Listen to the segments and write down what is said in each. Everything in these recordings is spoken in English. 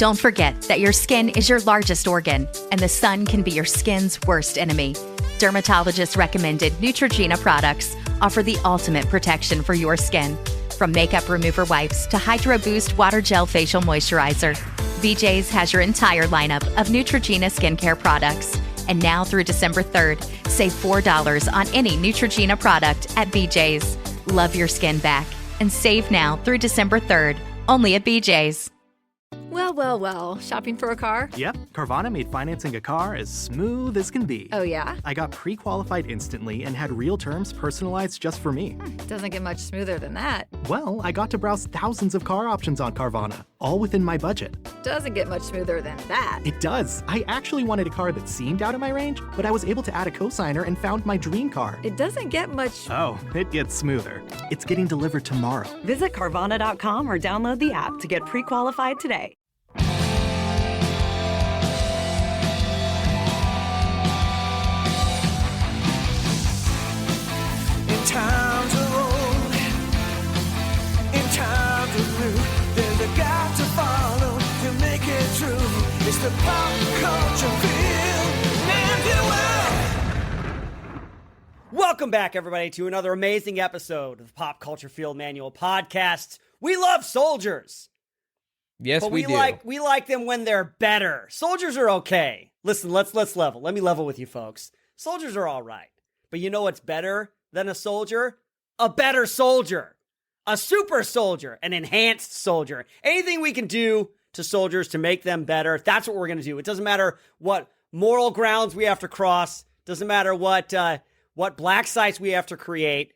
Don't forget that your skin is your largest organ, and the sun can be your skin's worst enemy. Dermatologist recommended Neutrogena products offer the ultimate protection for your skin. From makeup remover wipes to Hydro Boost Water Gel Facial Moisturizer, BJ's has your entire lineup of Neutrogena skincare products. And now through December 3rd, save $4 on any Neutrogena product at BJ's. Love your skin back and save now through December 3rd, only at BJ's. Well. Shopping for a car? Yep, Carvana made financing a car as smooth as can be. Oh, yeah? I got pre-qualified instantly and had real terms personalized just for me. Doesn't get much smoother than that. Well, I got to browse thousands of car options on Carvana, all within my budget. Doesn't get much smoother than that. It does. I actually wanted a car that seemed out of my range, but I was able to add a cosigner and found my dream car. It doesn't get much... Oh, it gets smoother. It's getting delivered tomorrow. Visit Carvana.com or download the app to get pre-qualified today. Times are old, in times of new, there's a guide to follow to make it true. It's the Pop Culture Field Manual. Welcome back, everybody, to another amazing episode of the Pop Culture Field Manual podcast. We love soldiers. Yes, but we do. We like them when they're better. Soldiers are okay. Listen, let's level. Let me level with you folks. Soldiers are all right. But you know what's better than a soldier? A better soldier. A super soldier. An enhanced soldier. Anything we can do to soldiers to make them better, that's what we're going to do. It doesn't matter what moral grounds we have to cross. Doesn't matter what black sites we have to create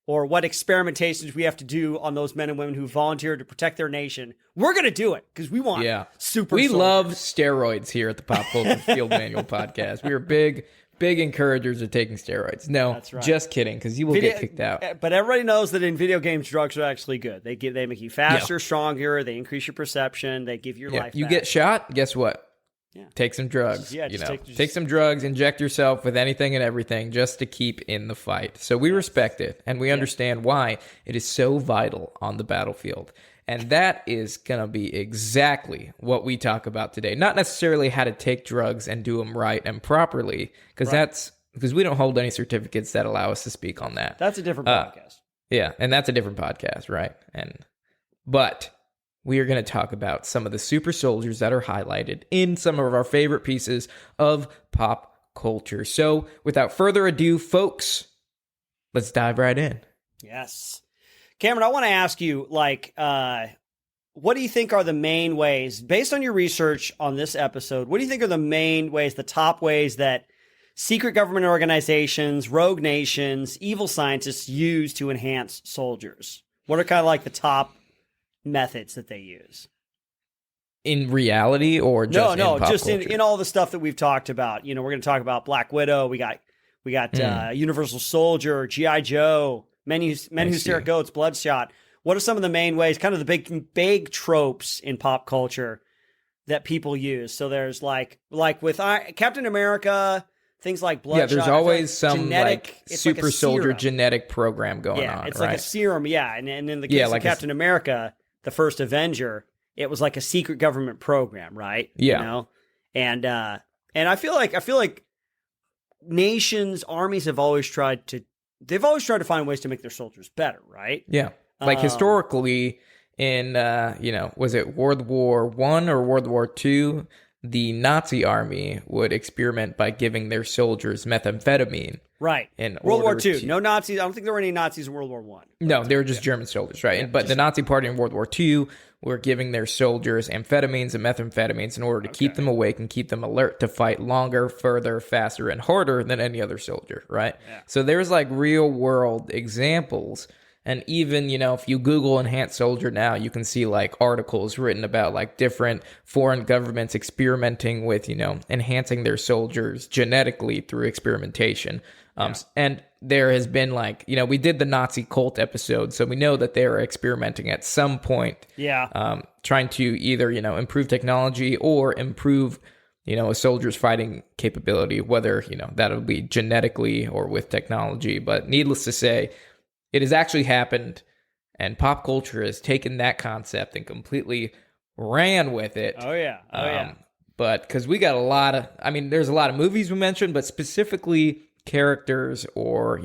or what experimentations we have to do on those men and women who volunteer to protect their nation. We're going to do it because we want super We soldiers. love steroids here at the Pop Culture Field Manual podcast. We are big encouragers of taking steroids. No, That's right. Just kidding, because you will get kicked out. But everybody knows that in video games, drugs are actually good. They make you faster, stronger. They increase your perception. They give your life You back. get shot, guess what? Yeah. Take some drugs. Yeah, take some drugs, inject yourself with anything and everything just to keep in the fight. So we respect it, and we understand why it is so vital on the battlefield. And that is going to be exactly what we talk about today. Not necessarily how to take drugs and do them right and properly, because we don't hold any certificates that allow us to speak on that. That's a different podcast. Yeah, and that's a different podcast, right? But we are going to talk about some of the super soldiers that are highlighted in some of our favorite pieces of pop culture. So without further ado, folks, let's dive right in. Yes. Cameron, I want to ask you, what do you think are the main ways, based on your research on this episode, what do you think are the main ways, the top ways that secret government organizations, rogue nations, evil scientists use to enhance soldiers? What are kind of like the top methods that they use? In reality or just in pop just culture? in all the stuff that we've talked about. You know, we're going to talk about Black Widow. We got Universal Soldier, G.I. Joe, Men Who Stare at Goats, Bloodshot. What are some of the main ways, kind of the big tropes in pop culture that people use? So there's like with Captain America, things like Bloodshot. Yeah, there's always some genetic, super soldier genetic program going on. It's right? like a serum. Yeah, and in the case of Captain America, the first Avenger, it was like a secret government program, right? Yeah. You know? And I feel like nations, armies have always tried to find ways to make their soldiers better, right? Yeah. Like historically in, was it World War I or World War II? The Nazi army would experiment by giving their soldiers methamphetamine. Right. In World War order II. to- No Nazis. I don't think there were any Nazis in World War I. No, they were just German soldiers, right? But the Nazi party in World War II were giving their soldiers amphetamines and methamphetamines in order to keep them awake and keep them alert to fight longer, further, faster, and harder than any other soldier, right? Yeah. So there's like real world examples. And even, if you Google enhanced soldier now, you can see like articles written about like different foreign governments experimenting with, enhancing their soldiers genetically through experimentation. And there has been like, we did the Nazi cult episode, so we know that they are experimenting at some point. Yeah. Trying to either, improve technology or improve, a soldier's fighting capability, whether, that'll be genetically or with technology. But needless to say, it has actually happened, and pop culture has taken that concept and completely ran with it. Oh yeah. But because we got a lot of, I mean, there's a lot of movies we mentioned, but specifically characters or,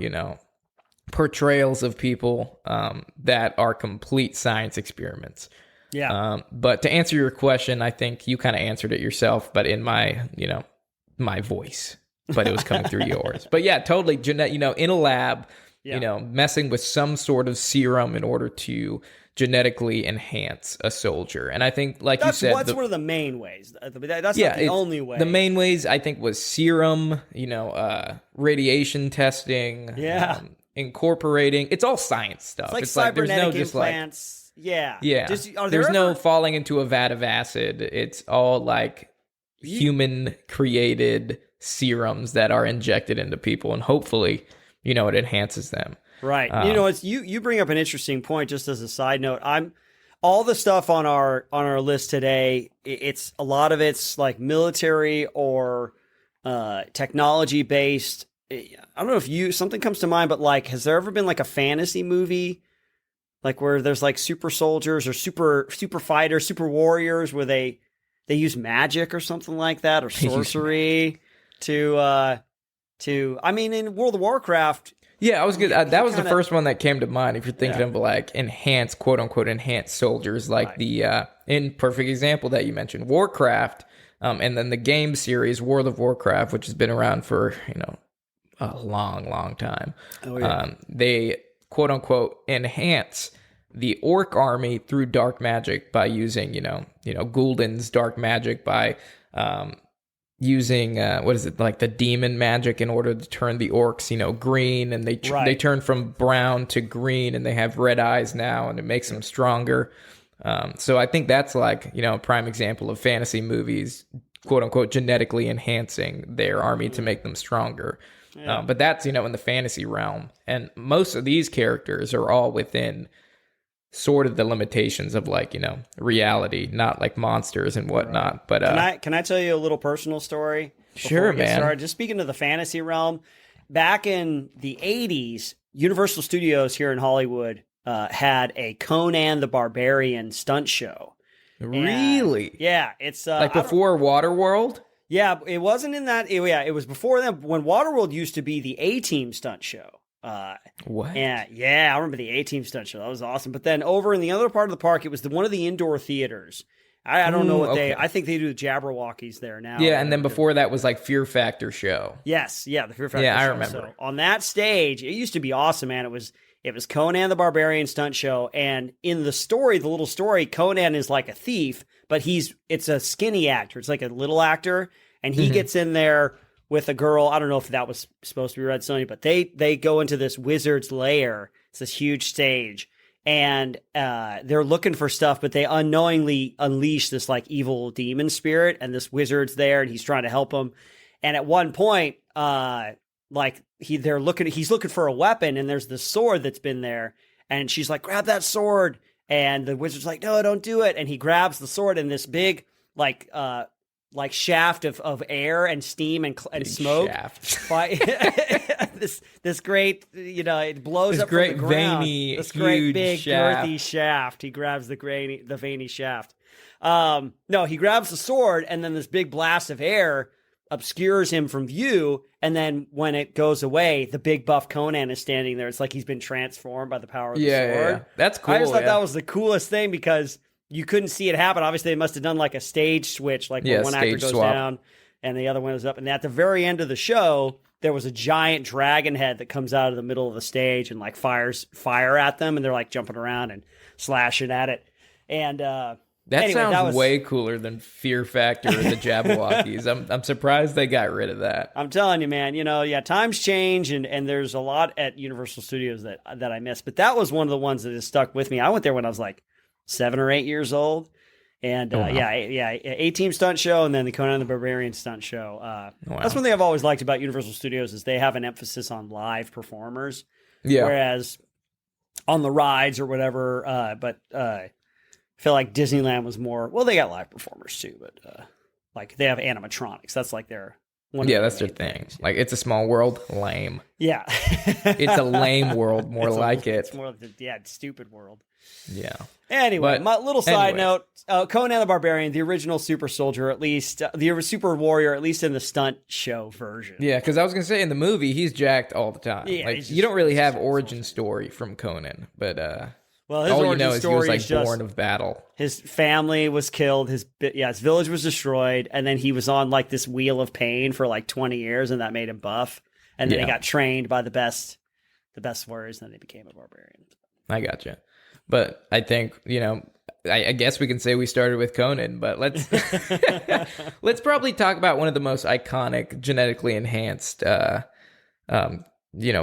portrayals of people that are complete science experiments. Yeah. But to answer your question, I think you kind of answered it yourself, but in my, my voice, but it was coming through yours. But yeah, totally. In a lab, messing with some sort of serum in order to genetically enhance a soldier. And I think, like you said, that's one of the main ways. That's not the only way. The main ways, I think, was serum, radiation testing, incorporating. It's all science stuff. It's like there's no just implants. Yeah. There's no falling into a vat of acid. It's all like human created serums that are injected into people, and hopefully, it enhances them. Right. It's you bring up an interesting point. Just as a side note, all the stuff on our list today. It's a lot of it's like military or technology based. I don't know if something comes to mind, but like, has there ever been like a fantasy movie, like where there's like super soldiers or super fighters, super warriors, where they use magic or something like that, or sorcery to I mean, in World of Warcraft. Yeah, I was good. That was the first one that came to mind. If you're thinking of like enhanced, quote unquote, enhanced soldiers, like the in perfect example that you mentioned, Warcraft, and then the game series World of Warcraft, which has been around for a long time. Oh, yeah. They quote unquote enhance the orc army through dark magic by using Gul'dan's dark magic by using like the demon magic in order to turn the orcs green, and they turn from brown to green, and they have red eyes now, and it makes them stronger. So I think that's like a prime example of fantasy movies quote unquote genetically enhancing their army to make them stronger. Yeah. But that's in the fantasy realm, and most of these characters are all within sort of the limitations of like reality, not like monsters and whatnot. But can I tell you a little personal story? Sure, man. Just speaking of the fantasy realm, back in the 80s, Universal Studios here in Hollywood had a Conan the Barbarian stunt show. Really? Yeah, it's like before Waterworld. Yeah, it wasn't in that. It was before them, when Waterworld used to be the A-Team stunt show. What? Yeah, I remember the A-Team stunt show. That was awesome. But then over in the other part of the park, it was one of the indoor theaters. I don't know what I think they do the Jabberwockies there now. Yeah, and then before that was like Fear Factor show. Yes, the Fear Factor show. Yeah, I remember. So on that stage, it used to be awesome, man. It was Conan the Barbarian stunt show, and in the story, the little story, Conan is like a thief, but it's a skinny actor. It's like a little actor, and he gets in there with a girl. I don't know if that was supposed to be Red Sonja, but they go into this wizard's lair. It's this huge stage, and they're looking for stuff, but they unknowingly unleash this like evil demon spirit, and this wizard's there, and he's trying to help them. And at one point, he's looking for a weapon, and there's this sword that's been there, and she's like, grab that sword, and the wizard's like, no, don't do it, and he grabs the sword, and this big like shaft of air and steam and smoke. this great, it blows this up great from the ground. Veiny, this great big shaft. girthy shaft. He grabs the veiny shaft. No, he grabs the sword, and then this big blast of air obscures him from view, and then when it goes away, the big buff Conan is standing there. It's like he's been transformed by the power of the sword. Yeah. That's cool. I just thought that was the coolest thing, because you couldn't see it happen. Obviously, they must have done like a stage switch, like when one actor goes down and the other one is up. And at the very end of the show, there was a giant dragon head that comes out of the middle of the stage and like fires fire at them, and they're like jumping around and slashing at it. And that sounds way cooler than Fear Factor or the Jabberwockies. I'm surprised they got rid of that. I'm telling you, man. Times change, and there's a lot at Universal Studios that I miss. But that was one of the ones that has stuck with me. I went there when I was like 7 or 8 years old, and A-Team stunt show, and then the Conan the Barbarian stunt show. That's one thing I've always liked about Universal Studios, is they have an emphasis on live performers. Yeah. Whereas on the rides or whatever, I feel like Disneyland was more, well, they got live performers too, but like they have animatronics. That's like their Yeah, that's their thing. Like, it's a small world. Lame. Yeah. It's a lame world, more like it. It's more like stupid world. Yeah. Anyway, But my little side anyways. note, Conan the Barbarian, the original super soldier, at least, the super warrior, at least in the stunt show version. Yeah, because I was going to say, in the movie, he's jacked all the time. Yeah, like, he's you just- don't really he's have just origin story from Conan, but Well, his all you origin know is he story was, like, is just born of battle. his family was killed, his village was destroyed, and then he was on, like, this wheel of pain for, like, 20 years, and that made him buff. And then he Yeah. got trained by the best warriors, and then he became a barbarian. I gotcha. But I think, I guess we can say we started with Conan, but let's let's probably talk about one of the most iconic genetically enhanced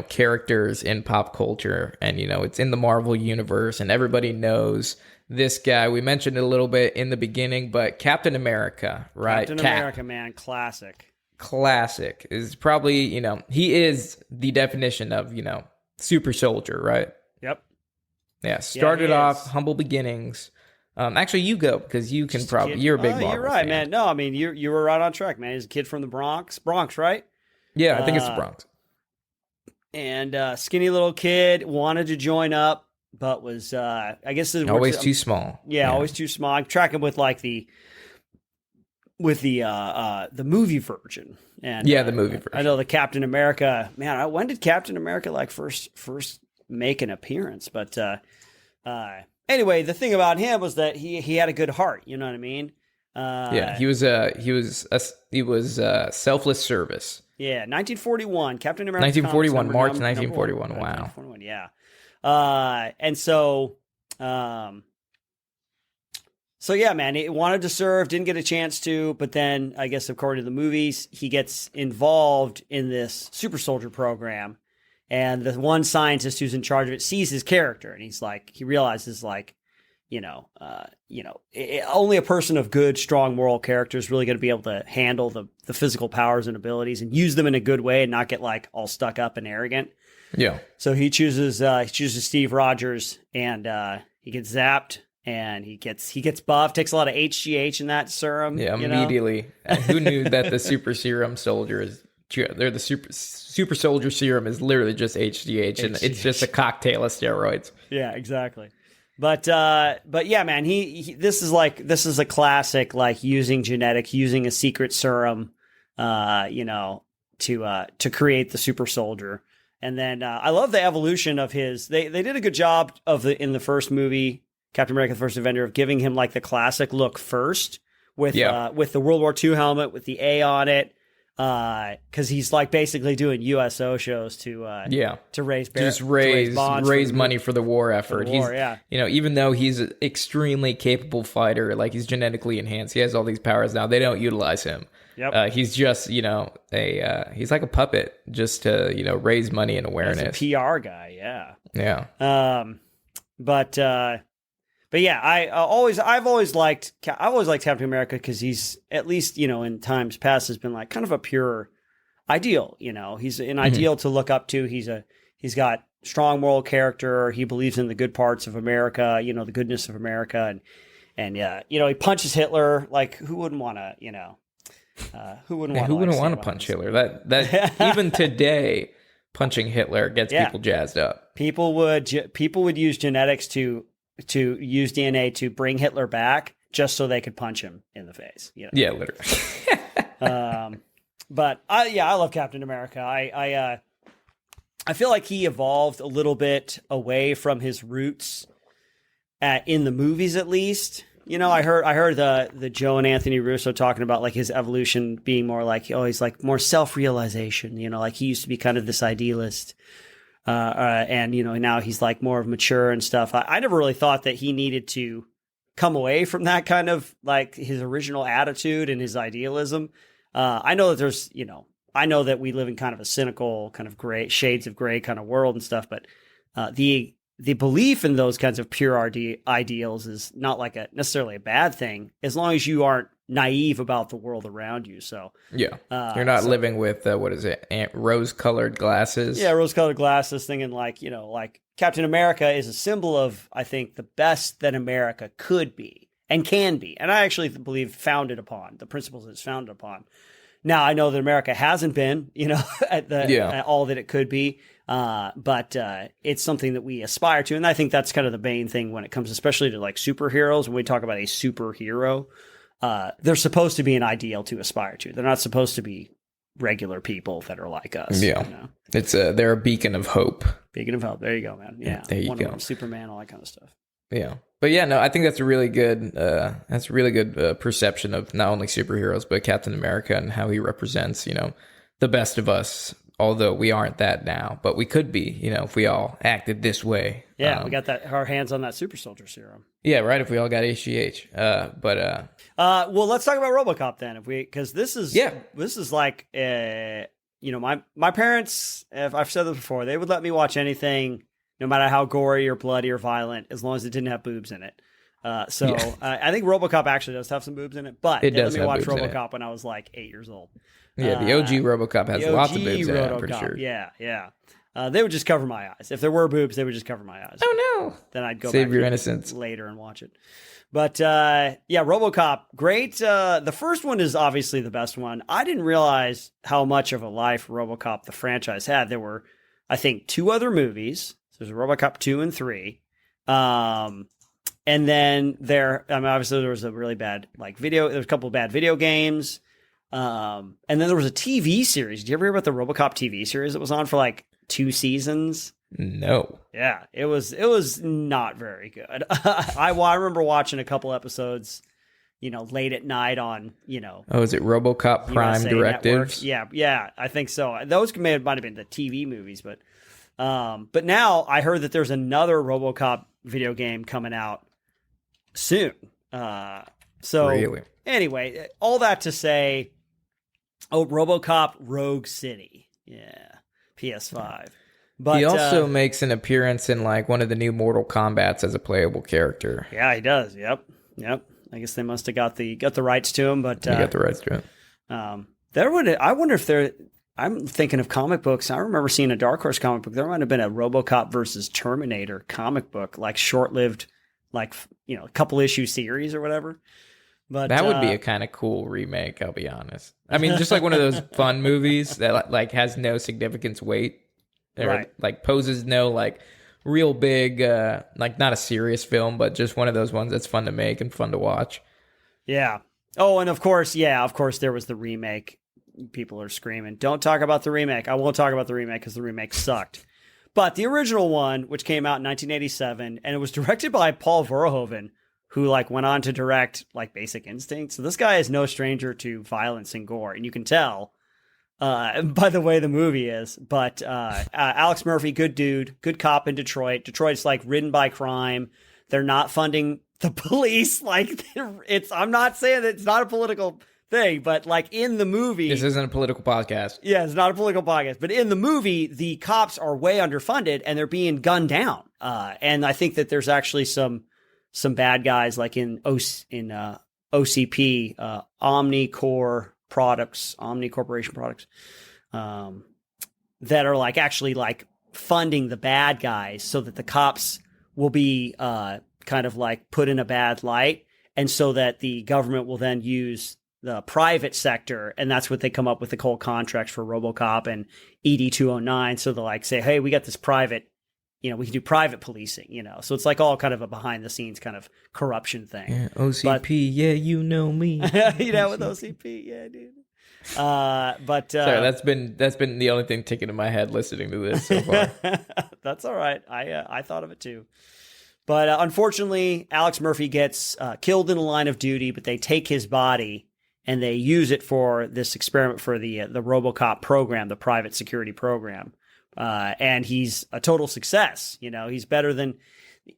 characters in pop culture. And it's in the Marvel universe, and everybody knows this guy. We mentioned it a little bit in the beginning, but Captain America, right? Captain Cap. America, man, classic. Classic is probably, he is the definition of, super soldier, right? Yep. Yeah, started he off is. humble beginnings. Actually, you go, because you can probably, you're a big Marvel You're right, fan. man. No, I mean, you were right on track, man. He's a kid from the Bronx, right? Yeah, I think it's the Bronx. And skinny little kid, wanted to join up, but was, I guess... Always too small. Yeah, always too small. I'm tracking with, like, the movie version. And Yeah, the movie version. I know the Captain America, man, when did Captain America, like, first make an appearance? But anyway, the thing about him was that he had a good heart, you know what I mean? Yeah, he was selfless service. Yeah, 1941, Captain America. 1941, comics, March number 1941, one. wow. 1941, yeah. And so yeah, man, he wanted to serve, didn't get a chance to, but then I guess according to the movies, he gets involved in this super soldier program, and the one scientist who's in charge of it sees his character, and he realizes, like, only a person of good, strong moral character is really going to be able to handle the physical powers and abilities and use them in a good way and not get, like, all stuck up and arrogant. Yeah. So he chooses Steve Rogers, and he gets zapped, and he gets buffed, takes a lot of HGH in that serum. Yeah, immediately. Who knew that the super serum soldier the super soldier serum is literally just HGH, and it's just a cocktail of steroids. Yeah, exactly. But yeah, man, this is a classic, like, using genetics, using a secret serum, to create the super soldier. And then I love the evolution of his. They did a good job in the first movie, Captain America: The First Avenger, of giving him, like, the classic look first with the World War II helmet with the A on it. Because he's, like, basically doing USO shows to raise raise money for the war effort. For the war, Even though he's an extremely capable fighter, like, he's genetically enhanced, he has all these powers now. They don't utilize him. Yep. He's just he's like a puppet just to raise money and awareness. He's a PR guy, yeah. Yeah. But yeah, I've always liked Captain America because he's, at least, in times past, has been, like, kind of a pure ideal. He's an ideal to look up to. He's got strong moral character. He believes in the good parts of America. The goodness of America, and he punches Hitler. Like, who wouldn't want to? Who wouldn't want to punch Hitler? That even today, punching Hitler gets people jazzed up. People would use genetics to use DNA to bring Hitler back just so they could punch him in the face. Yeah, literally. But I love Captain America. I feel like he evolved a little bit away from his roots in the movies, at least. I heard the Joe and Anthony Russo talking about, like, his evolution being more like, he's, like, more self-realization. Like, he used to be kind of this idealist. And now he's, like, more of mature and stuff. I never really thought that he needed to come away from that kind of, like, his original attitude and his idealism. I know that we live in kind of a cynical, kind of gray, shades of gray kind of world and stuff, but the belief in those kinds of pure ideals is not, like, necessarily a bad thing, as long as you aren't naive about the world around you. So yeah, you're not living with rose-colored glasses. Yeah, rose-colored glasses, thinking, like, like Captain America is a symbol of, I think, the best that America could be and can be, and I actually believe founded upon the principles it's founded upon. Now I know that America hasn't been, at all that it could be, but it's something that we aspire to, and I think that's kind of the main thing when it comes, especially to like superheroes. When we talk about a superhero, they're supposed to be an ideal to aspire to. They're not supposed to be regular people that are like us. Yeah, it's they're a beacon of hope. Beacon of hope. There you go, man. Yeah, there you Wonder go. Woman, Superman, all that kind of stuff. Yeah. But yeah, no, I think that's a really good perception of not only superheroes, but Captain America and how he represents, the best of us, although we aren't that now, but we could be, if we all acted this way. Yeah, we got our hands on that super soldier serum. Yeah, right. If we all got HGH. Well, let's talk about RoboCop then, because this is like, my parents, if I've said this before, they would let me watch anything, no matter how gory or bloody or violent, as long as it didn't have boobs in it. I think RoboCop actually does have some boobs in it, but they let me watch RoboCop when I was like 8 years old. Yeah, the OG RoboCop has lots of boobs in it, I'm pretty sure. Yeah. They would just cover my eyes. If there were boobs, they would just cover my eyes. Oh no! Then I'd go Save back your innocence later and watch it. But RoboCop, great. The first one is obviously the best one. I didn't realize how much of a life RoboCop the franchise had. There were, I think, 2 other movies. There's RoboCop 2 and 3. And then obviously there was a really bad there was a couple of bad video games. And then there was a TV series. Did you ever hear about the RoboCop TV series that was on for 2 seasons? No. Yeah, it was not very good. I remember watching a couple episodes, late at night on, Oh, is it RoboCop Prime USA Directives? Network. Yeah, I think so. Those might have been the TV movies, but now I heard that there's another RoboCop video game coming out soon. Really? Anyway, all that to say, RoboCop Rogue City. Yeah, PS5. But he also makes an appearance in one of the new Mortal Kombats as a playable character. Yeah, he does. Yep. I guess they must have got the rights to him, but they got the rights to it. I wonder if there. I'm thinking of comic books. I remember seeing a Dark Horse comic book. There might have been a RoboCop versus Terminator comic book, short-lived, a couple issue series or whatever. But that would be a kind of cool remake. I'll be honest. I mean, just one of those fun movies that has no significance weight, or right. Poses no real big, not a serious film, but just one of those ones that's fun to make and fun to watch. Yeah. Oh, and of course there was the remake. People are screaming, don't talk about the remake. I won't talk about the remake because the remake sucked. But the original one, which came out in 1987, and it was directed by Paul Verhoeven, who went on to direct Basic Instinct. So this guy is no stranger to violence and gore, and you can tell by the way the movie is. But Alex Murphy, good dude, good cop in Detroit. Detroit's ridden by crime. They're not funding the police. I'm not saying that it's not a political thing, but in the movie, this isn't a political podcast. Yeah, it's not a political podcast, but in the movie, the cops are way underfunded and they're being gunned down. And I think that there's actually some bad guys in OCP, Omni Corporation Products, that are actually funding the bad guys so that the cops will be kind of put in a bad light, and so that the government will then use the private sector, and that's what they come up with the whole contracts for RoboCop and ED-209. So they'll say, hey, we got this private, we can do private policing, so it's all kind of a behind the scenes kind of corruption thing. Yeah, OCP, yeah, you know me. With OCP, yeah, dude. Sorry, that's been the only thing ticking in my head listening to this so far. That's all right. I thought of it too. But unfortunately, Alex Murphy gets killed in the line of duty, but they take his body and they use it for this experiment for the RoboCop program, the private security program. And he's a total success. He's better than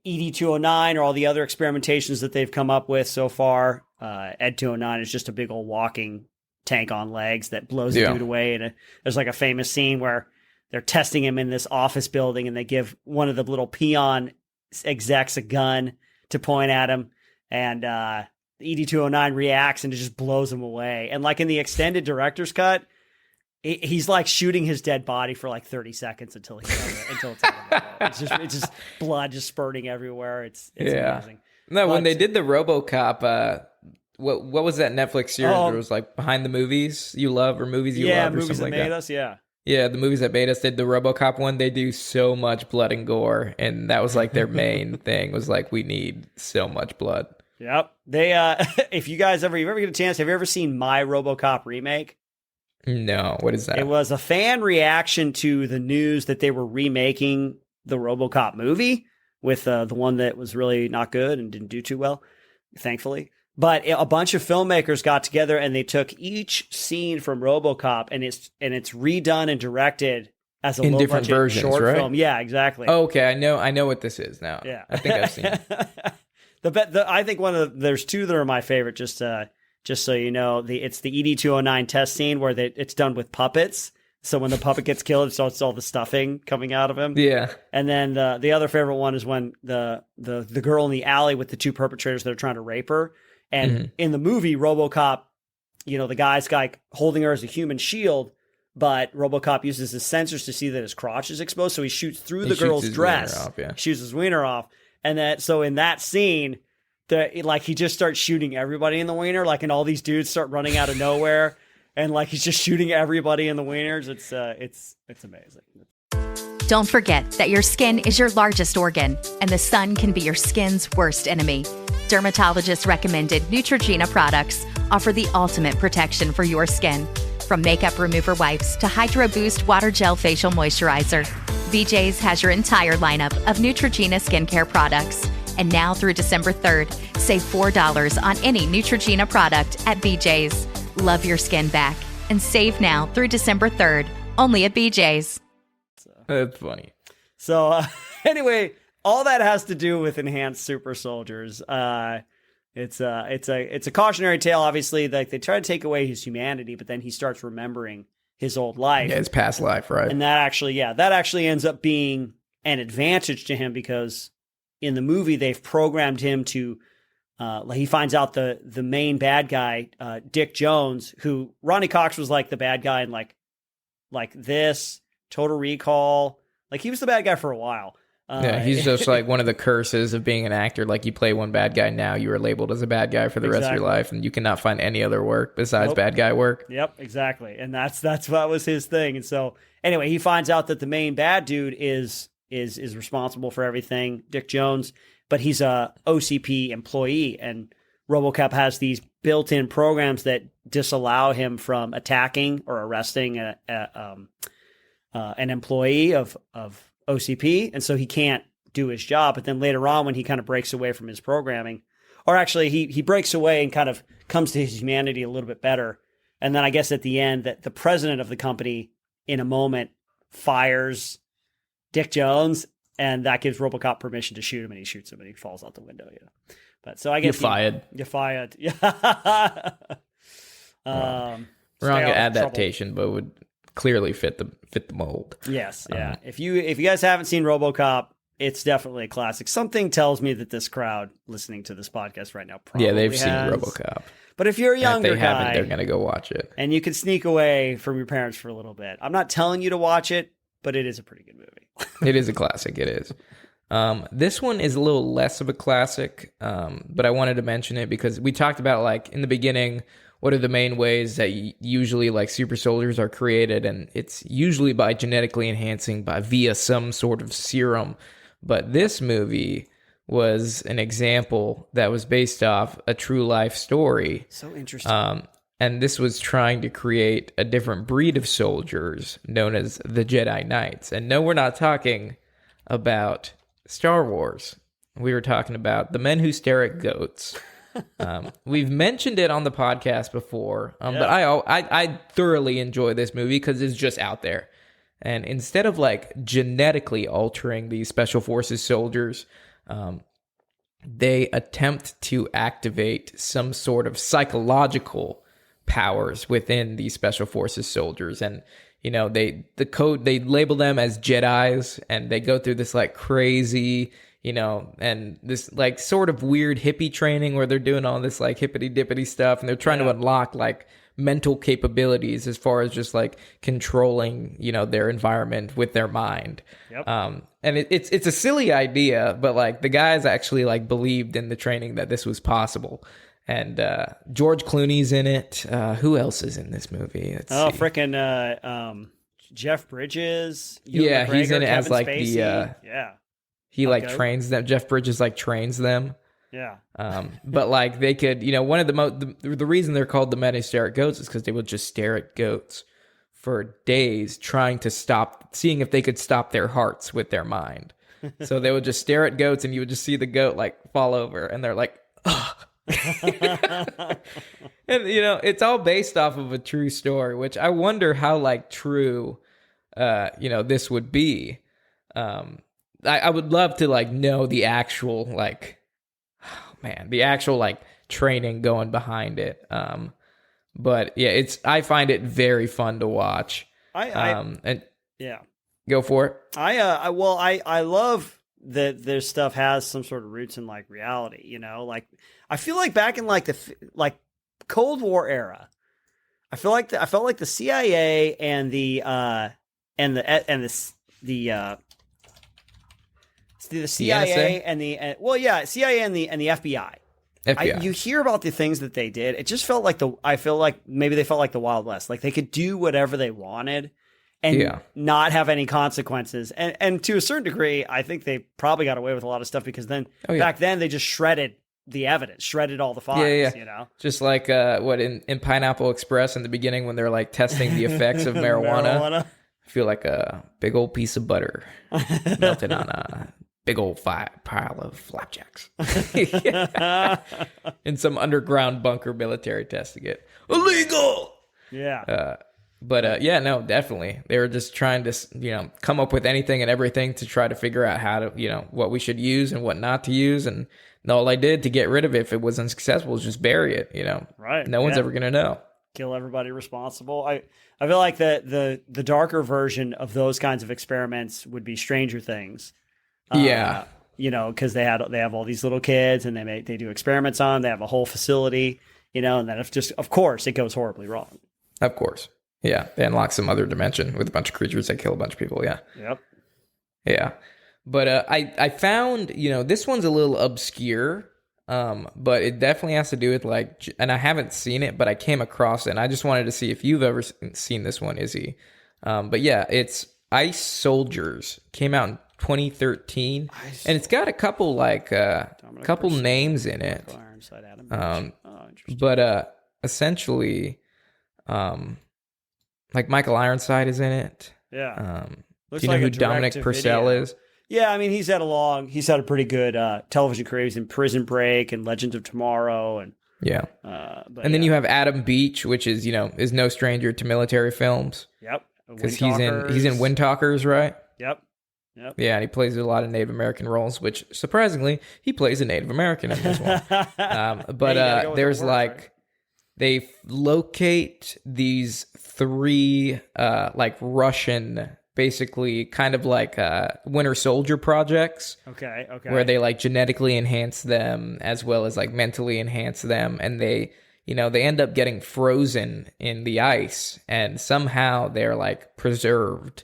ED-209 or all the other experimentations that they've come up with so far. ED-209 is just a big old walking tank on legs that blows a dude away. And there's a famous scene where they're testing him in this office building and they give one of the little peon execs a gun to point at him. And ED-209 reacts and it just blows him away. And in the extended director's cut, he's shooting his dead body for 30 seconds until it's over. It's just blood just spurting everywhere. It's amazing. No, when they did the RoboCop, what was that Netflix series where it was like behind the movies you love or movies you love or movies something that like made that? us. Yeah. Yeah, the movies that made us did the RoboCop one. They do so much blood and gore, and that was like their main thing was like, we need so much blood. Yep. They if you guys ever get a chance, have you ever seen My RoboCop remake? No, what is that? It was a fan reaction to the news that they were remaking the RoboCop movie with the one that was really not good and didn't do too well, thankfully. But a bunch of filmmakers got together and they took each scene from RoboCop and it's redone and directed as a in low different budget versions, short right? film. Yeah, exactly. Oh, okay, I know what this is now. Yeah, I think I've seen it. I think there's two that are my favorite. Just so you know, it's the ED-209 test scene where it's done with puppets. So when the puppet gets killed, it's all the stuffing coming out of him. Yeah. And then the other favorite one is when the girl in the alley with the two perpetrators that are trying to rape her. And in the movie, RoboCop, the guy's holding her as a human shield, but RoboCop uses his sensors to see that his crotch is exposed, so he shoots through the girl's dress, shoots his wiener off, and so in that scene, he just starts shooting everybody in the wiener, and all these dudes start running out of nowhere, and he's just shooting everybody in the wieners. It's amazing. Don't forget that your skin is your largest organ, and the sun can be your skin's worst enemy. Dermatologist recommended Neutrogena products offer the ultimate protection for your skin. From makeup remover wipes to Hydro Boost Water Gel Facial Moisturizer, BJ's has your entire lineup of Neutrogena skincare products. And now through December 3rd, save $4 on any Neutrogena product at BJ's. Love your skin back and save now through December 3rd, only at BJ's. That's funny. So anyway, all that has to do with enhanced super soldiers. It's a cautionary tale. Obviously, they try to take away his humanity, but then he starts remembering his old life, his past life, right? And that actually ends up being an advantage to him because in the movie they've programmed him to. He finds out the main bad guy, Dick Jones, who Ronnie Cox was the bad guy in like this Total Recall. He was the bad guy for a while. Yeah, he's just one of the curses of being an actor. You play one bad guy now, you are labeled as a bad guy for the rest of your life, and you cannot find any other work besides bad guy work. Yep, exactly. And that's what was his thing. And so anyway, he finds out that the main bad dude is responsible for everything, Dick Jones, but he's a OCP employee, and RoboCop has these built-in programs that disallow him from attacking or arresting an employee of OCP, and so he can't do his job. But then later on, when he kind of breaks away from his programming, or actually he breaks away and kind of comes to his humanity a little bit better, and then I guess at the end that the president of the company in a moment fires Dick Jones, and that gives RoboCop permission to shoot him, and he shoots him, and he falls out the window. But so I guess you're fired. Yeah. Wrong adaptation, but would clearly fit the mold. Yes, yeah. If you guys haven't seen RoboCop, it's definitely a classic. Something tells me that this crowd listening to this podcast right now probably they've has. seen RoboCop. But if you're a younger if they haven't, they're gonna go watch it, and you can sneak away from your parents for a little bit. I'm not telling you to watch it, but it is a pretty good movie. It is a classic. It is. This one is a little less of a classic, but I wanted to mention it because we talked about in the beginning, what are the main ways that usually super soldiers are created, and it's usually by genetically enhancing via some sort of serum. But this movie was an example that was based off a true life story. So interesting. And this was trying to create a different breed of soldiers known as the Jedi Knights. And no, we're not talking about Star Wars. We were talking about the men who stare at goats. We've mentioned it on the podcast before, but I thoroughly enjoy this movie because it's just out there. And instead of genetically altering these special forces soldiers, they attempt to activate some sort of psychological powers within these special forces soldiers. And they label them as Jedis, and they go through this crazy and this sort of weird hippie training where they're doing all this hippity dippity stuff, and they're trying to unlock mental capabilities as far as just controlling their environment with their mind. Yep. And it's a silly idea, but the guys actually believed in the training that this was possible. And George Clooney's in it. Who else is in this movie? Let's see. Freaking Jeff Bridges. Yeah, Ewan he's in McGregor, it as Kevin like Spacey. the he like Okay. trains them. Jeff Bridges like trains them. Yeah. But like they could, one of the reason they're called the men who stare at goats is because they would just stare at goats for days, trying to seeing if they could stop their hearts with their mind. So they would just stare at goats, and you would just see the goat like fall over, and they're like, ugh. And it's all based off of a true story, which I wonder how like true this would be. I would love to like know the actual like, oh man, the actual like training going behind it. But yeah, I find it very fun to watch. And Yeah. go for it. I love that this stuff has some sort of roots in like reality, like I feel like back in like the Cold War era, I felt like the CIA and the CIA and the CIA and the FBI. FBI. You hear about the things that they did. It just felt like I feel like maybe they felt like the Wild West. Like they could do whatever they wanted and not have any consequences. And to a certain degree, I think they probably got away with a lot of stuff because back then they just shredded the evidence, shredded all the files, Just like in Pineapple Express in the beginning when they're like testing the effects of marijuana. I feel like a big old piece of butter melted on a big old pile of flapjacks in some underground bunker military testing it. Illegal! Yeah. No, definitely. They were just trying to, come up with anything and everything to try to figure out how to, what we should use and what not to use. And all I did to get rid of it if it was unsuccessful was just bury it, Right. No one's ever going to know. Kill everybody responsible. I feel like the darker version of those kinds of experiments would be Stranger Things. Because they have all these little kids and they do experiments on them. They have a whole facility, and then of course it goes horribly wrong. Of course. Yeah. They unlock some other dimension with a bunch of creatures that kill a bunch of people. Yeah. Yep. Yeah. But I found, this one's a little obscure, but it definitely has to do with and I haven't seen it, but I came across it and I just wanted to see if you've ever seen this one, Izzy. But yeah, it's Ice Soldiers. Came out in 2013, and it's got a couple names in it. But essentially, like Michael Ironside is in it. Yeah. Do you know who Dominic Purcell is? Yeah, I mean he's had a pretty good television career. He's in Prison Break and Legends of Tomorrow, and and then you have Adam Beach, which is is no stranger to military films. Yep. Because he's in Wind Talkers, right? Yep. Yeah, and he plays a lot of Native American roles, which surprisingly he plays a Native American in this one. But there's they locate these three Russian, basically kind of like Winter Soldier projects. Okay. Where they genetically enhance them as well as mentally enhance them, and they end up getting frozen in the ice, and somehow they're preserved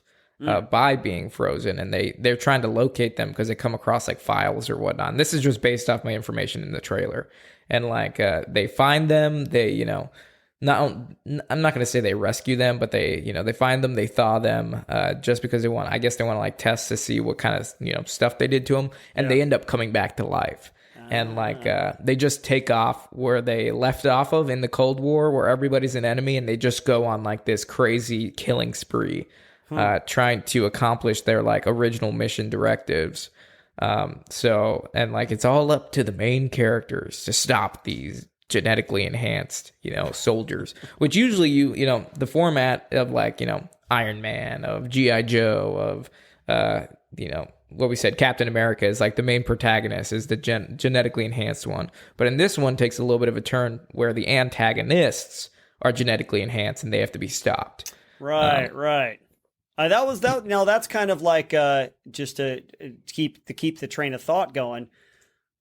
by being frozen, and they're trying to locate them because they come across files or whatnot. And this is just based off my information in the trailer. And they find them, they I'm not going to say they rescue them, but they find them, they thaw them just because they want to test to see what kind of stuff they did to them, and they end up coming back to life. And they just take off where they left off of in the Cold War, where everybody's an enemy, and they just go on this crazy killing spree, trying to accomplish their original mission directives. It's all up to the main characters to stop these genetically enhanced, soldiers, which usually the format of Iron Man, of G.I. Joe, of what we said, Captain America is the main protagonist, is the genetically enhanced one. But in this one takes a little bit of a turn where the antagonists are genetically enhanced and they have to be stopped. Right. Now that's kind of just to keep the train of thought going.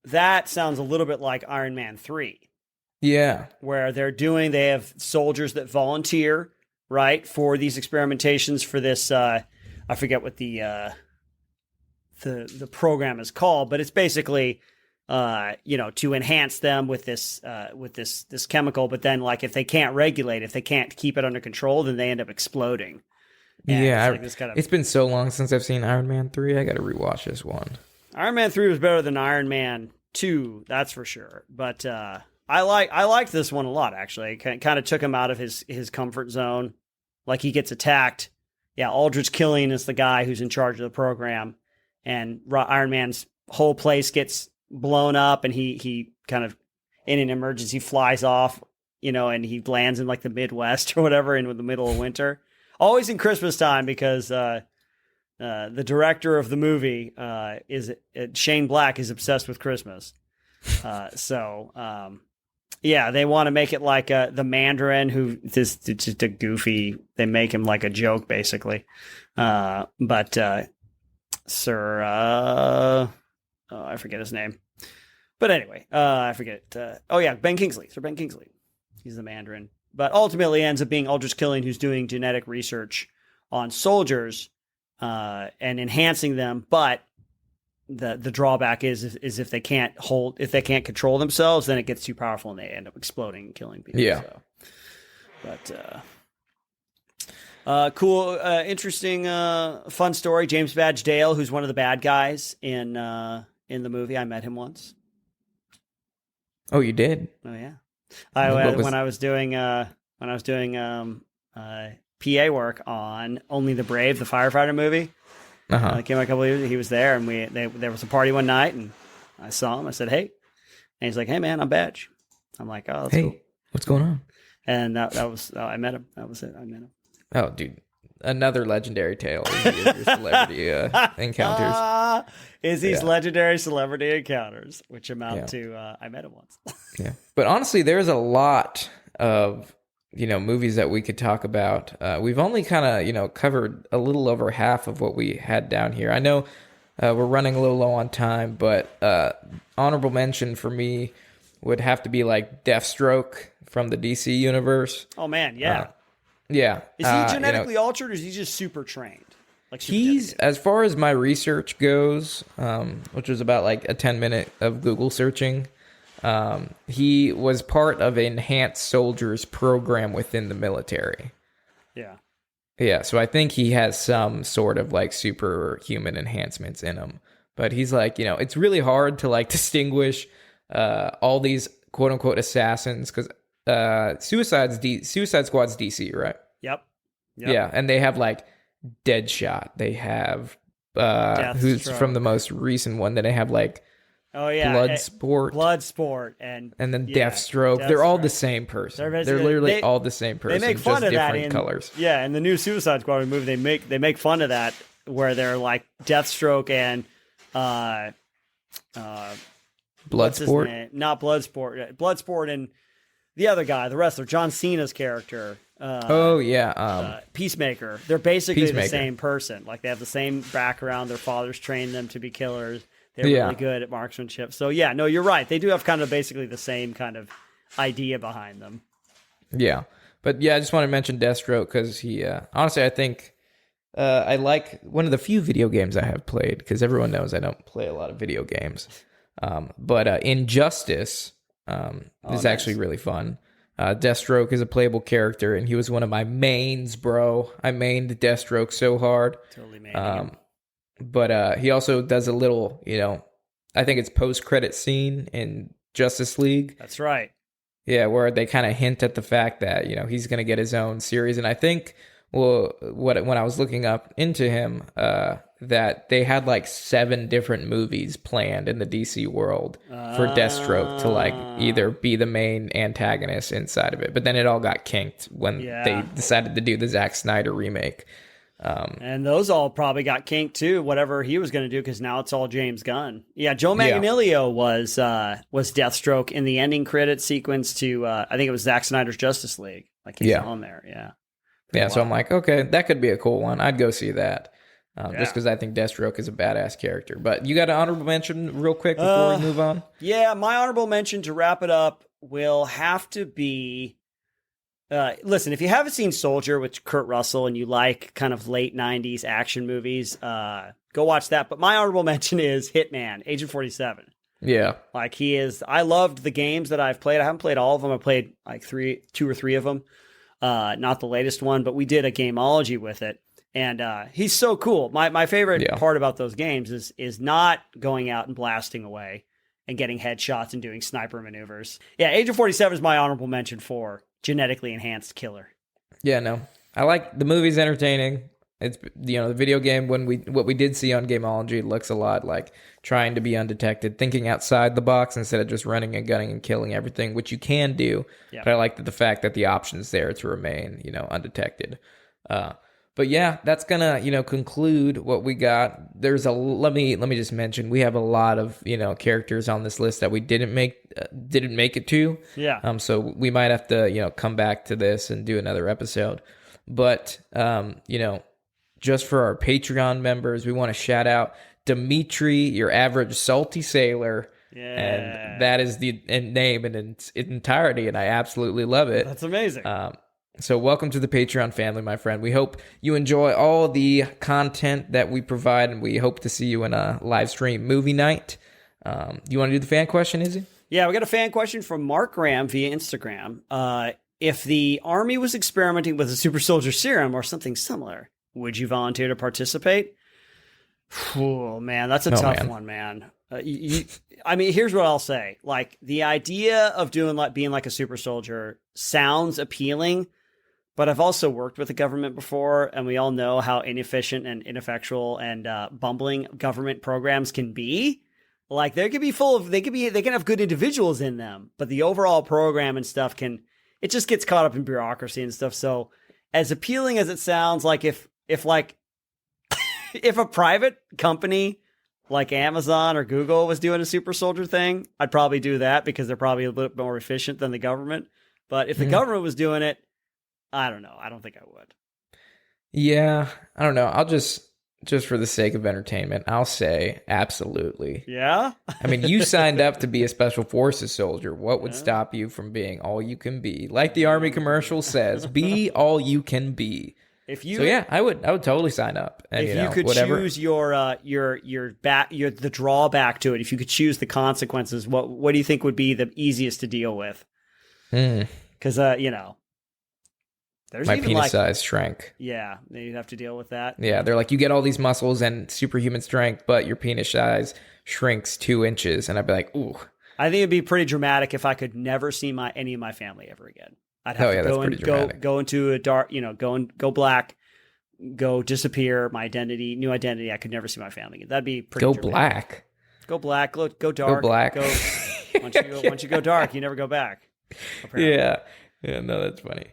That sounds a little bit like Iron Man 3. Yeah. Where they have soldiers that volunteer, right, for these experimentations for this, I forget what the program is called, but it's basically to enhance them with this chemical. But then, like, if they can't regulate, if they can't keep it under control, then they end up exploding. And It's been so long since I've seen Iron Man 3. I got to rewatch this one. Iron Man 3 was better than Iron Man 2, that's for sure. But I liked this one a lot, actually. It kind of took him out of his comfort zone. Like, he gets attacked. Yeah, Aldrich Killian is the guy who's in charge of the program. And Iron Man's whole place gets blown up, and he kind of, in an emergency, flies off, and he lands in, like, the Midwest or whatever in the middle of winter. Always in Christmas time, because the director of the movie Shane Black is obsessed with Christmas. They want to make it like the Mandarin, who is just a goofy. They make him like a joke, basically. I forget his name. But anyway, I forget. Ben Kingsley. Sir Ben Kingsley. He's the Mandarin. But ultimately ends up being Aldrich Killian, who's doing genetic research on soldiers and enhancing them. But the drawback is if they can't control themselves, then it gets too powerful and they end up exploding and killing people. Yeah. Cool, interesting, fun story. James Badge Dale, who's one of the bad guys in the movie. I met him once. Oh, you did? Oh yeah. When I was doing PA work on Only the Brave, the firefighter movie. I came out a couple of years. He was there, and there was a party one night, and I saw him. I said, "Hey," and he's like, "Hey, man, I'm Badge." I'm like, "Oh, that's cool. What's going on?" And that was I met him. That was it. I met him. Oh, dude. Another legendary tale of your celebrity encounters. Izzy's legendary celebrity encounters, which amount to I met him once. Yeah. But honestly, there's a lot of, movies that we could talk about. We've only kind of, covered a little over half of what we had down here. I know we're running a little low on time, but honorable mention for me would have to be like Deathstroke from the DC universe. Oh, man, yeah. Yeah. Is he genetically altered, or is he just super trained? He's, as far as my research goes, which was about like a 10-minute of Google searching, he was part of an enhanced soldiers program within the military. Yeah. Yeah, so I think he has some sort of like superhuman enhancements in him. But he's like, it's really hard to like distinguish all these quote unquote assassins, because Suicide Squad's DC, right? Yep. Yeah, and they have like Deadshot. They have who's from the most recent one. Then they have like Bloodsport, and then Deathstroke. They're all the same person. They're literally all the same person. They make fun just of different that colors. Yeah, in the new Suicide Squad movie, they make fun of that, where they're like Deathstroke and Bloodsport. Not Bloodsport. Bloodsport and the other guy, the wrestler, John Cena's character. Peacemaker. They're basically the same person. Like, they have the same background. Their fathers trained them to be killers. They're really good at marksmanship. So yeah, no, you're right. They do have kind of basically the same kind of idea behind them. Yeah. But yeah, I just want to mention Deathstroke because he, honestly, I think I like one of the few video games I have played, because everyone knows I don't play a lot of video games. But Injustice is actually really fun. Deathstroke is a playable character, and he was one of my mains, bro. I mained Deathstroke so hard. Totally mained him. But he also does a little, I think it's post-credit scene in Justice League. That's right. Yeah, where they kind of hint at the fact that, he's going to get his own series. And I think, when I was looking up into him, that they had like 7 different movies planned in the DC world for Deathstroke to like either be the main antagonist inside of it. But then it all got kinked when they decided to do the Zack Snyder remake. And those all probably got kinked too, whatever he was going to do, because now it's all James Gunn. Yeah, Joe Manganiello was Deathstroke in the ending credit sequence to, I think it was Zack Snyder's Justice League. Like, he's on there, Yeah, so I'm like, okay, that could be a cool one. I'd go see that. Just because I think Deathstroke is a badass character. But you got an honorable mention real quick before we move on? Yeah, my honorable mention to wrap it up will have to be... listen, if you haven't seen Soldier with Kurt Russell and you like kind of late 90s action movies, go watch that. But my honorable mention is Hitman, Agent 47. Yeah. Like he is. I loved the games that I've played. I haven't played all of them. I played like 2 or 3 of them. Not the latest one, but we did a gameology with it. And he's so cool. My favorite part about those games is not going out and blasting away and getting headshots and doing sniper maneuvers. Yeah, Agent 47 is my honorable mention for genetically enhanced killer. Yeah, no. I like the movie's entertaining. It's, you know, the video game, what we did see on Gameology looks a lot like trying to be undetected, thinking outside the box instead of just running and gunning and killing everything, which you can do. Yeah. But I like the fact that the option's there to remain, you know, undetected. But yeah, that's gonna, you know, conclude what we got. There's let me just mention, we have a lot of, you know, characters on this list that we didn't make it to. Yeah. So we might have to, you know, come back to this and do another episode. But you know, just for our Patreon members, we want to shout out Dimitri, your average salty sailor. Yeah. And that is the name in its entirety, and I absolutely love it. That's amazing. So welcome to the Patreon family, my friend. We hope you enjoy all the content that we provide, and we hope to see you in a live stream movie night. You want to do the fan question, Izzy? Yeah, we got a fan question from Mark Graham via Instagram. If the Army was experimenting with a super soldier serum or something similar, would you volunteer to participate? Oh, man, that's a tough one, man. I mean, here's what I'll say. Like, the idea of being like a super soldier sounds appealing, but I've also worked with the government before, and we all know how inefficient and ineffectual and bumbling government programs can be. Like, they can have good individuals in them, but the overall program and stuff it just gets caught up in bureaucracy and stuff. So, as appealing as it sounds, like if a private company like Amazon or Google was doing a super soldier thing, I'd probably do that because they're probably a little bit more efficient than the government. But if the government was doing it, I don't know. I don't think I would. Yeah, I don't know. I'll just for the sake of entertainment, I'll say absolutely. Yeah? I mean, you signed up to be a special forces soldier. What would stop you from being all you can be? Like the Army commercial says, be all you can be. So yeah, I would totally sign up. And, if you could choose the drawback to it, if you could choose the consequences, what do you think would be the easiest to deal with? Because there's my penis size shrank. Yeah, you'd have to deal with that. Yeah, they're like, you get all these muscles and superhuman strength, but your penis size shrinks 2 inches, and I'd be like, ooh. I think it'd be pretty dramatic if I could never see any of my family ever again. I'd have to go into a dark, go black, go disappear, new identity. I could never see my family again. That'd be pretty dramatic. Go black, go dark. Go black. Once you go dark, you never go back. Apparently. Yeah, no, that's funny.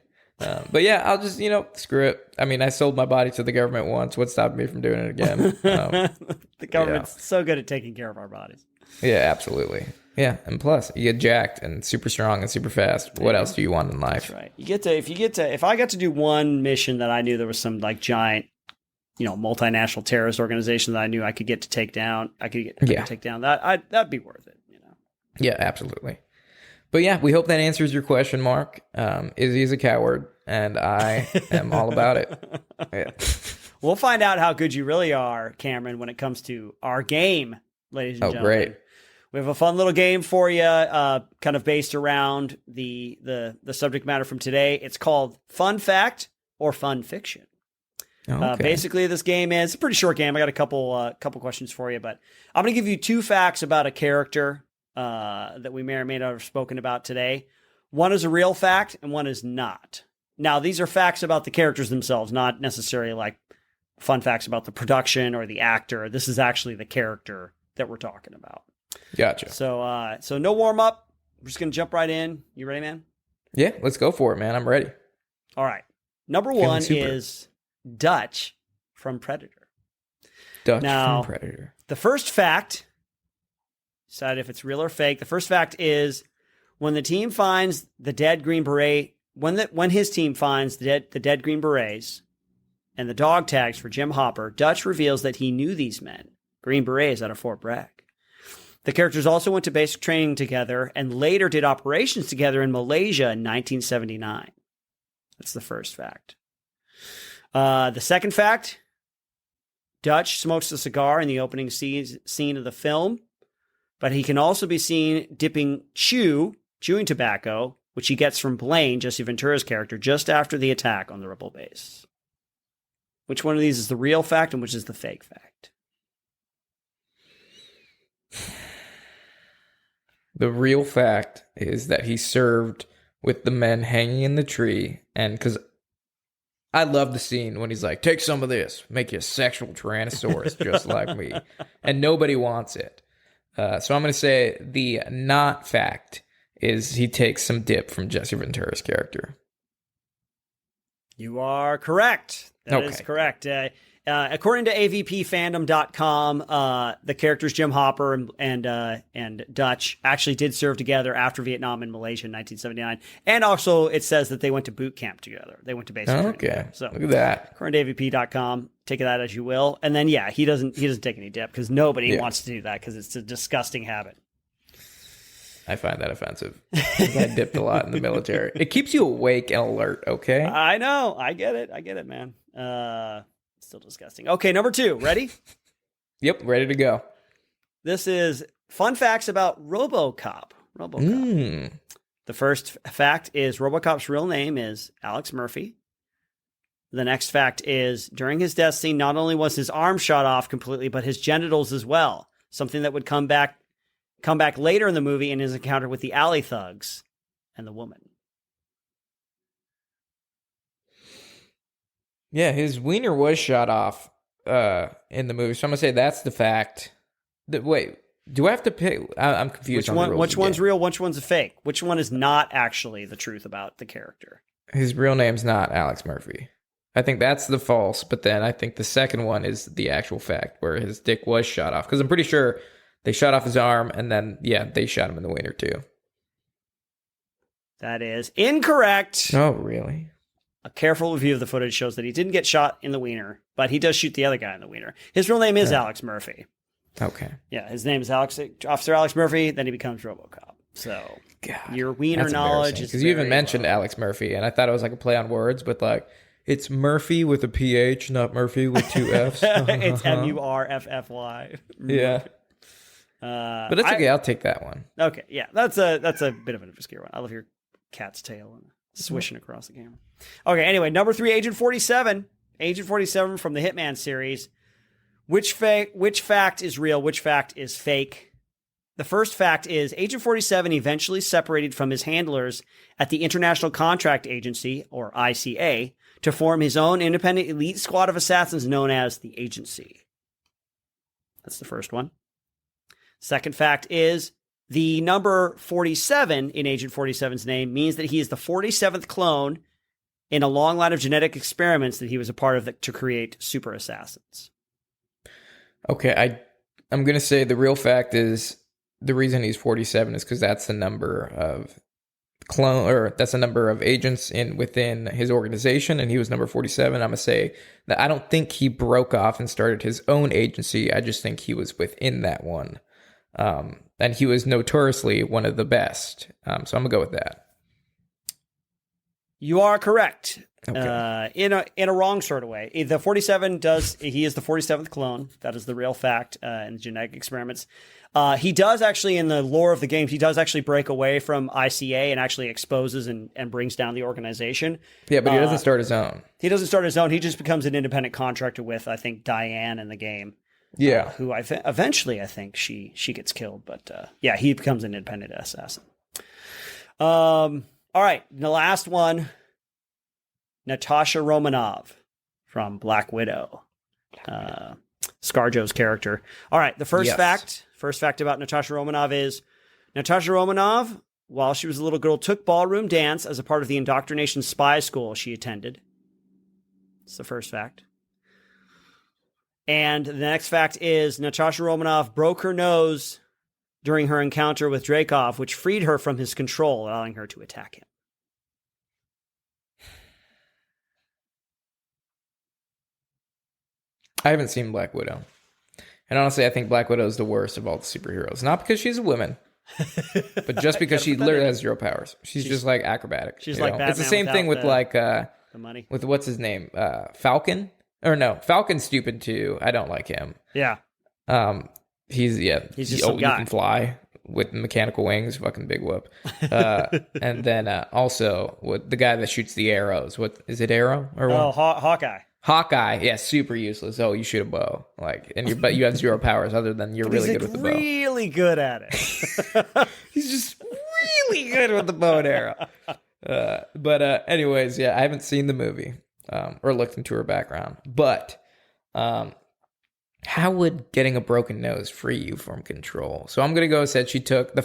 But yeah, I'll just, screw it. I mean, I sold my body to the government once. What's stopping me from doing it again? The government's so good at taking care of our bodies. Yeah, absolutely. Yeah, and plus, you get jacked and super strong and super fast. What else do you want in life? That's right. If I got to do one mission that I knew there was some like giant, multinational terrorist organization that I knew I could get to take down, take down that'd be worth it. Yeah, absolutely. But yeah, we hope that answers your question, Mark. Izzy is a coward, and I am all about it. Yeah. We'll find out how good you really are, Cameron, when it comes to our game, ladies and gentlemen. Great. We have a fun little game for you, kind of based around the subject matter from today. It's called Fun Fact or Fun Fiction. Okay. Basically, this game is a pretty short game. I got a couple questions for you, but I'm going to give you 2 facts about a character that we may or may not have spoken about today. One is a real fact and one is not. Now, these are facts about the characters themselves, not necessarily like fun facts about the production or the actor. This is actually the character that we're talking about. Gotcha. So no warm up. We're just going to jump right in. You ready, man? Yeah, let's go for it, man. I'm ready. All right. Number 1 is Dutch from Predator. From Predator. The first fact, decide if it's real or fake. The first fact is when the team finds the dead Green Beret, when his team finds the dead Green Berets and the dog tags for Jim Hopper, Dutch reveals that he knew these men, Green Berets, out of Fort Bragg. The characters also went to basic training together and later did operations together in Malaysia in 1979. That's the first fact. The second fact, Dutch smokes a cigar in the opening scene of the film. but he can also be seen dipping chewing tobacco, which he gets from Blaine, Jesse Ventura's character, just after the attack on the rebel base. Which one of these is the real fact and which is the fake fact? The real fact is that he served with the men hanging in the tree, and because I love the scene when he's like, take some of this, make you a sexual Tyrannosaurus just like me, and nobody wants it. So I'm going to say the not fact is he takes some dip from Jesse Ventura's character. You are correct. That is correct. According to AVPfandom.com, the characters Jim Hopper and Dutch actually did serve together after Vietnam in Malaysia in 1979. And also it says that they went to boot camp together. They went to basic training together. So look at that. According to AVP.com, take that as you will. And then, yeah, he doesn't take any dip because nobody wants to do that because it's a disgusting habit. I find that offensive. I dipped a lot in the military. It keeps you awake and alert, okay? I know. I get it, man. Still disgusting. Okay, number 2. Ready? Yep, ready to go. This is fun facts about RoboCop. The first fact is RoboCop's real name is Alex Murphy. The next fact is during his death scene, not only was his arm shot off completely, but his genitals as well. Something that would come back later in the movie in his encounter with the alley thugs and the woman. Yeah, his wiener was shot off in the movie, so I'm gonna say that's the fact. Wait, do I have to pick? I'm confused. Which one's real? Which one's a fake? Which one is not actually the truth about the character? His real name's not Alex Murphy. I think that's the false, but then I think the second one is the actual fact, where his dick was shot off. Because I'm pretty sure they shot off his arm, and then they shot him in the wiener too. That is incorrect. Oh, really? A careful review of the footage shows that he didn't get shot in the wiener, but he does shoot the other guy in the wiener. His real name is Alex Murphy. Okay. Yeah, his name is Officer Alex Murphy. Then he becomes RoboCop. So your wiener knowledge is because you even mentioned Alex Murphy, and I thought it was like a play on words, but like it's Murphy with a PH, not Murphy with 2 Fs. It's Murffy. Yeah. But it's okay. I'll take that one. Okay, yeah, that's a bit of an obscure one. I love your cat's tail and swishing across the camera. Okay, anyway, number 3, Agent 47. Agent 47 from the Hitman series. Which fact is real? Which fact is fake? The first fact is Agent 47 eventually separated from his handlers at the International Contract Agency, or ICA, to form his own independent elite squad of assassins known as the Agency. That's the first one. Second fact is the number 47 in Agent 47's name means that he is the 47th clone in a long line of genetic experiments that he was a part of to create super assassins. Okay, I'm going to say the real fact is the reason he's 47 is because that's the number of that's the number of agents within his organization, and he was number 47. I'm going to say that I don't think he broke off and started his own agency. I just think he was within that one. And he was notoriously one of the best. So I'm going to go with that. You are correct. Okay. In a wrong sort of way. The 47 he is the 47th clone. That is the real fact in the genetic experiments. He does actually, in the lore of the games, he does actually break away from ICA and actually exposes and brings down the organization. Yeah, but he doesn't start his own. He doesn't start his own. He just becomes an independent contractor with, I think, Diane in the game. Yeah. Who eventually I think she gets killed, but yeah, he becomes an independent assassin. All right, the last one, Natasha Romanov from Black Widow, ScarJo's character. All right, the first fact about Natasha Romanov is Natasha Romanov, while she was a little girl, took ballroom dance as a part of the indoctrination spy school she attended. It's the first fact. And the next fact is Natasha Romanov broke her nose during her encounter with Dreykov, which freed her from his control, allowing her to attack him. I haven't seen Black Widow. And honestly, I think Black Widow is the worst of all the superheroes. Not because she's a woman, but just because she literally has 0 powers. She's just like acrobatic. She's like Batman. It's the same thing with the money. With what's his name? Falcon? Or no, Falcon's stupid too. I don't like him. Yeah. He's just some you guy. can fly with mechanical wings, fucking big whoop. And then also with the guy that shoots the arrows. What is it, Arrow or what? Oh, Hawkeye. Hawkeye, yeah, super useless. Oh, you shoot a bow, but you have zero powers other than you're really good with the bow. Really good at it. He's just really good with the bow and arrow. But anyways, yeah, I haven't seen the movie or looked into her background. But how would getting a broken nose free you from control? So I'm gonna go said she took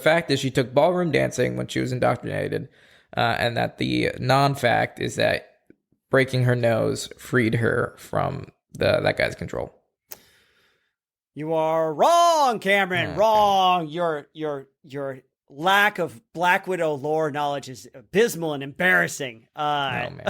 ballroom dancing when she was indoctrinated, and that the non-fact is that breaking her nose freed her from that guy's control. You are wrong, Cameron. Okay. Wrong. Your lack of Black Widow lore knowledge is abysmal and embarrassing. Oh man.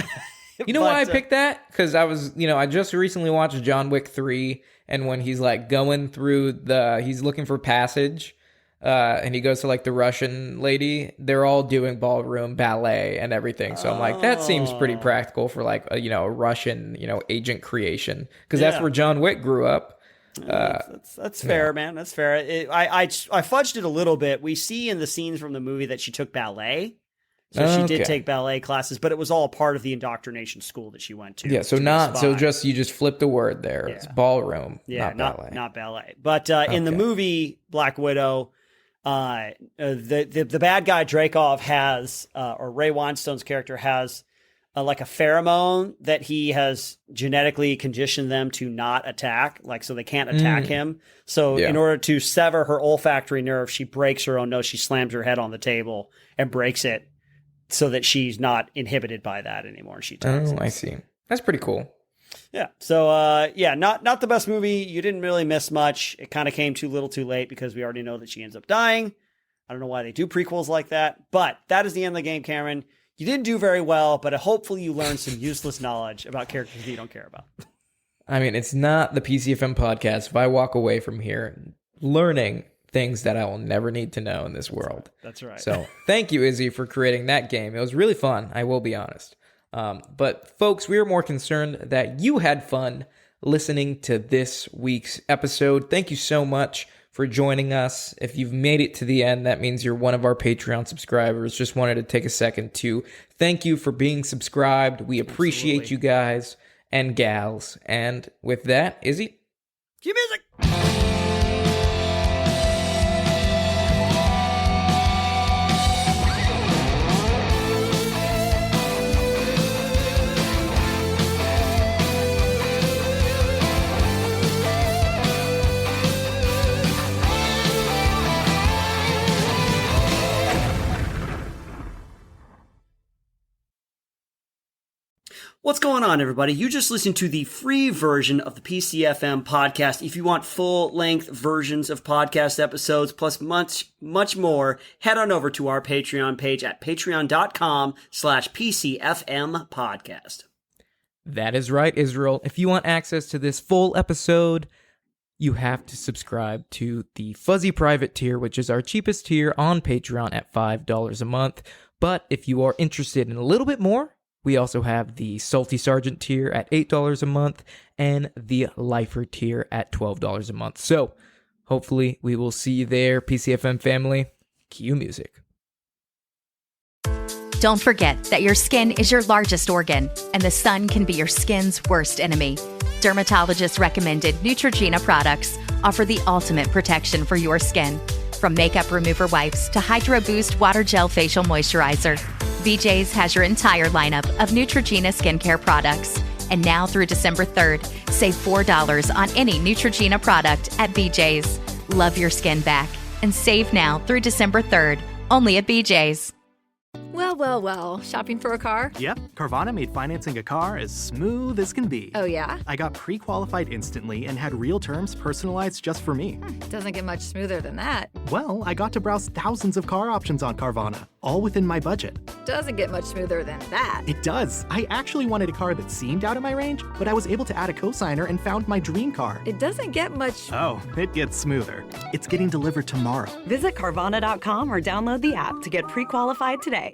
You know why I picked that? Because I just recently watched John Wick 3, and when he's like going through he's looking for passage, and he goes to like the Russian lady, they're all doing ballroom ballet and everything. So I'm like, that seems pretty practical for like a Russian, agent creation, because that's where John Wick grew up. That's fair, man. That's fair. I fudged it a little bit. We see in the scenes from the movie that she took ballet. So she did take ballet classes, but it was all part of the indoctrination school that she went to. Yeah, so you just flipped a word there. Yeah. It's ballroom, not ballet. Not ballet. But in the movie Black Widow, the bad guy Dreykov has, or Ray Winstone's character has, like a pheromone that he has genetically conditioned them to not attack, so they can't attack him. So in order to sever her olfactory nerve, she breaks her own nose. She slams her head on the table and breaks it so that she's not inhibited by that anymore. She turns. I see. That's pretty cool. Yeah. So, not the best movie. You didn't really miss much. It kind of came too little too late because we already know that she ends up dying. I don't know why they do prequels like that, but that is the end of the game, Cameron. You didn't do very well, but hopefully you learned some useless knowledge about characters that you don't care about. I mean, it's not the PCFM podcast if I walk away from here learning things that I will never need to know in this world. That's right. So thank you, Izzy, for creating that game. It was really fun, I will be honest. But folks, we are more concerned that you had fun listening to this week's episode. Thank you so much for joining us. If you've made it to the end, that means you're one of our Patreon subscribers. Just wanted to take a second to thank you for being subscribed. We appreciate you guys and gals. And with that, Izzy, cue music. What's going on, everybody? You just listened to the free version of the PCFM podcast. If you want full-length versions of podcast episodes, plus much, much more, head on over to our Patreon page at patreon.com/PCFM podcast. that is right, Israel. If you want access to this full episode, you have to subscribe to the Fuzzy Private tier, which is our cheapest tier on Patreon at $5 a month. But if you are interested in a little bit more, we also have the Salty Sergeant tier at $8 a month and the Lifer tier at $12 a month. So hopefully we will see you there, PCFM family. Cue music. Don't forget that your skin is your largest organ, and the sun can be your skin's worst enemy. Dermatologist recommended Neutrogena products offer the ultimate protection for your skin. From makeup remover wipes to Hydro Boost Water Gel Facial Moisturizer, BJ's has your entire lineup of Neutrogena skincare products. And now through December 3rd, save $4 on any Neutrogena product at BJ's. Love your skin back and save now through December 3rd, only at BJ's. Well. Shopping for a car? Yep, Carvana made financing a car as smooth as can be. Oh, yeah? I got pre-qualified instantly and had real terms personalized just for me. Doesn't get much smoother than that. Well, I got to browse thousands of car options on Carvana, all within my budget. Doesn't get much smoother than that. It does. I actually wanted a car that seemed out of my range, but I was able to add a cosigner and found my dream car. It doesn't get much... Oh, it gets smoother. It's getting delivered tomorrow. Visit Carvana.com or download the app to get pre-qualified today.